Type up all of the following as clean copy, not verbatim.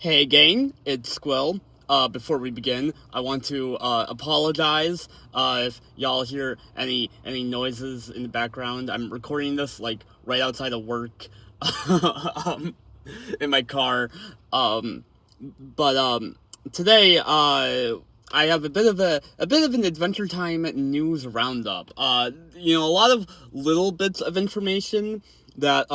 Hey gang, it's Squill. Before we begin, I want to apologize if y'all hear any noises in the background. I'm recording this like right outside of work, um, in my car. Um, but today I have a bit of an Adventure Time news roundup. A lot of little bits of information that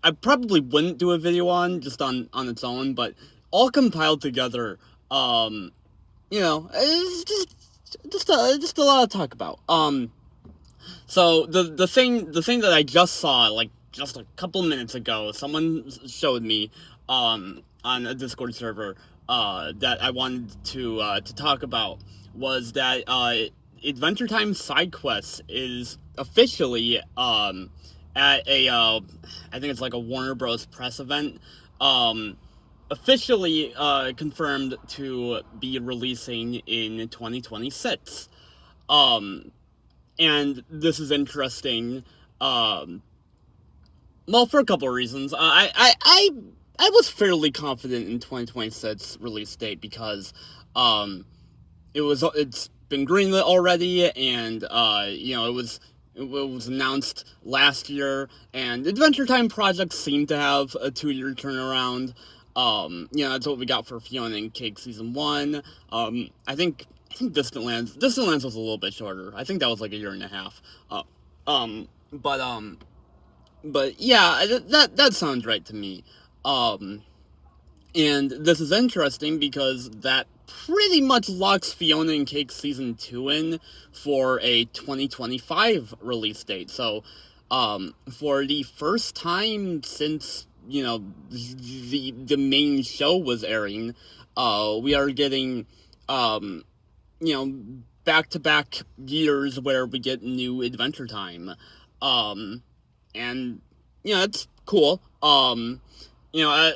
I probably wouldn't do a video on just on its own, but all compiled together. It's just a lot to talk about. So the thing that I just saw like just a couple minutes ago, someone showed me on a Discord server that I wanted to talk about was that Adventure Time side quest is officially at a I think it's like a Warner Bros. Press event. Officially confirmed to be releasing in 2026. Um, and this is interesting. Um, well, for a couple of reasons. I was fairly confident in 2026 release date because um, it's been greenlit already, and it was announced last year, and Adventure Time projects seem to have a 2 year turnaround. That's what we got for Fionna and Cake season one. I think Distant Lands was a little bit shorter. I think that was like a year and a half. Uh, um, but um, but yeah, that sounds right to me. Um, and this is interesting because that pretty much locks Fionna and Cake season two in for a 2025 release date. So, for the first time since the main show was airing, we are getting um you know back to back years where we get new Adventure Time, and it's cool.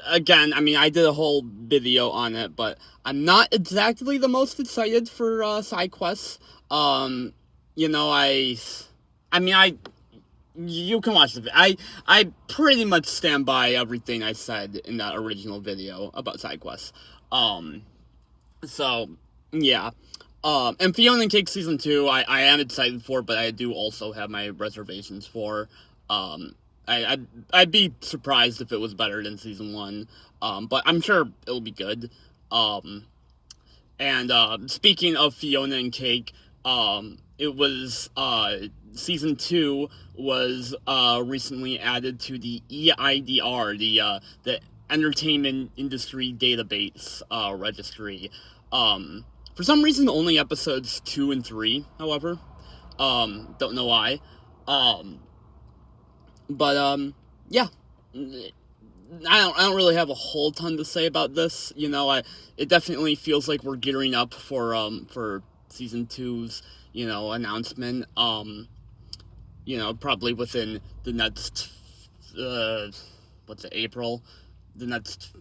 Again, I mean, I did a whole video on it, but I'm not exactly the most excited for side quests. You know, I mean, you can watch the video. I pretty much stand by everything I said in that original video about side quests. Um, so yeah. And Fiona and Cake season two, I am excited for, but I do also have my reservations for. Um, I'd be surprised if it was better than season one. But I'm sure it'll be good. Um, and speaking of Fiona and Cake, it was season two was recently added to the EIDR, the Entertainment Industry Database registry. For some reason, only episodes two and three, however. Don't know why. Um, but yeah. I don't really have a whole ton to say about this. It definitely feels like we're gearing up for season two's announcement. Probably within the next what's it, April, the next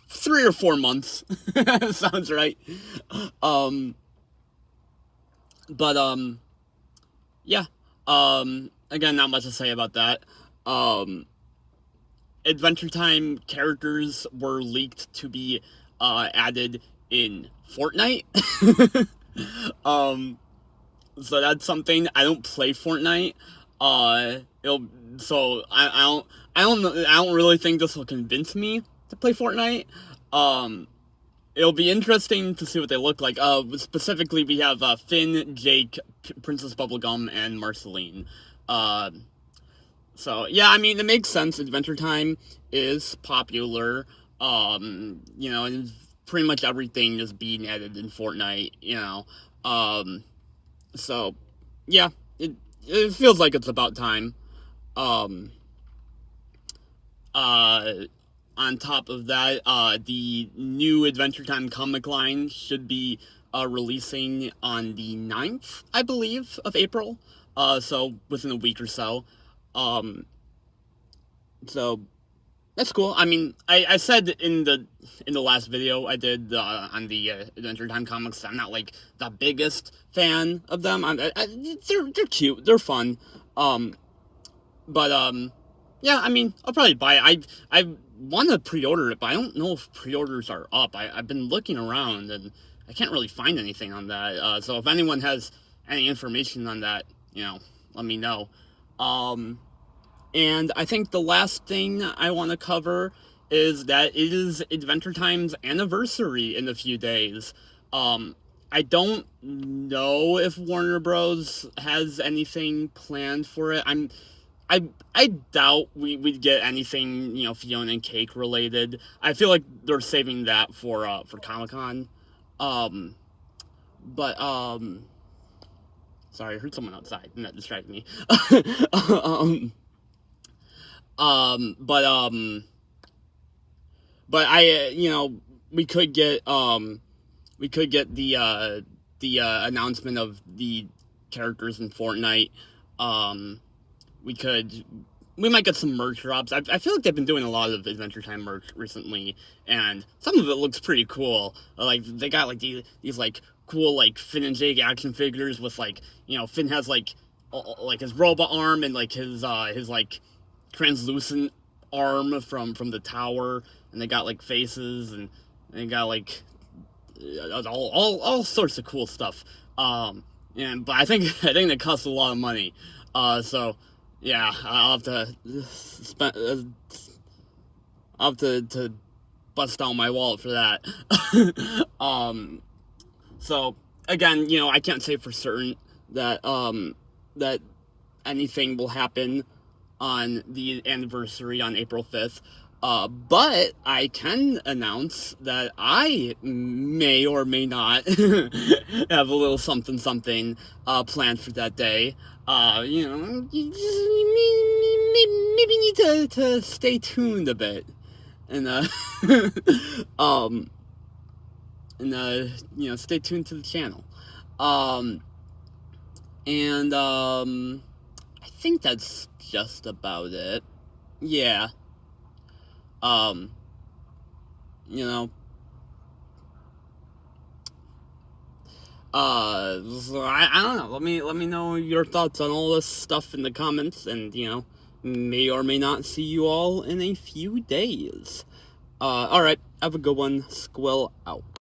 3 or 4 months. Sounds right. Um, but yeah. Again, not much to say about that. Um, Adventure Time characters were leaked to be added in Fortnite. um, so that's something. I don't play Fortnite. It'll so I don't really think this will convince me to play Fortnite. Um, it'll be interesting to see what they look like. Specifically, we have Finn, Jake, Princess Bubblegum, and Marceline. Uh, so yeah, I mean, it makes sense. Adventure Time is popular. And pretty much everything is being added in Fortnite. Um, so yeah, it feels like it's about time. Um, uh, on top of that, the new Adventure Time comic line should be releasing on the 9th, I believe, of April. So within a week or so. Um, so that's cool. I mean, I said in the last video I did on the Adventure Time comics, I'm not like the biggest fan of them. They're cute, they're fun. But yeah, I mean, I'll probably buy it. I want to pre-order it, but I don't know if pre-orders are up. I've been looking around, and I can't really find anything on that. So if anyone has any information on that, let me know. Um, and I think the last thing I want to cover is that it is Adventure Time's anniversary in a few days. I don't know if Warner Bros. Has anything planned for it. I doubt we'd get anything, Fionna and Cake related. I feel like they're saving that for Comic-Con. Um, but sorry, I heard someone outside, and that distracted me. um, um, but um, but I, we could get the announcement of the characters in Fortnite. Um, we could we might get some merch drops. I feel like they've been doing a lot of Adventure Time merch recently, and some of it looks pretty cool. Like they got like these like cool like Finn and Jake action figures with like Finn has like his robot arm and like his like translucent arm from the tower, and they got like faces and they got like all sorts of cool stuff. But I think it costs a lot of money. So yeah, I'll have to spend. I'll have to bust out my wallet for that. So again, I can't say for certain that that anything will happen on the anniversary on April 5th. But I can announce that I may or may not have a little something planned for that day. You maybe need to stay tuned a bit, and stay tuned to the channel. I think that's just about it. Yeah. So I don't know. Let me know your thoughts on all this stuff in the comments, and may or may not see you all in a few days. All right. Have a good one. Squill out.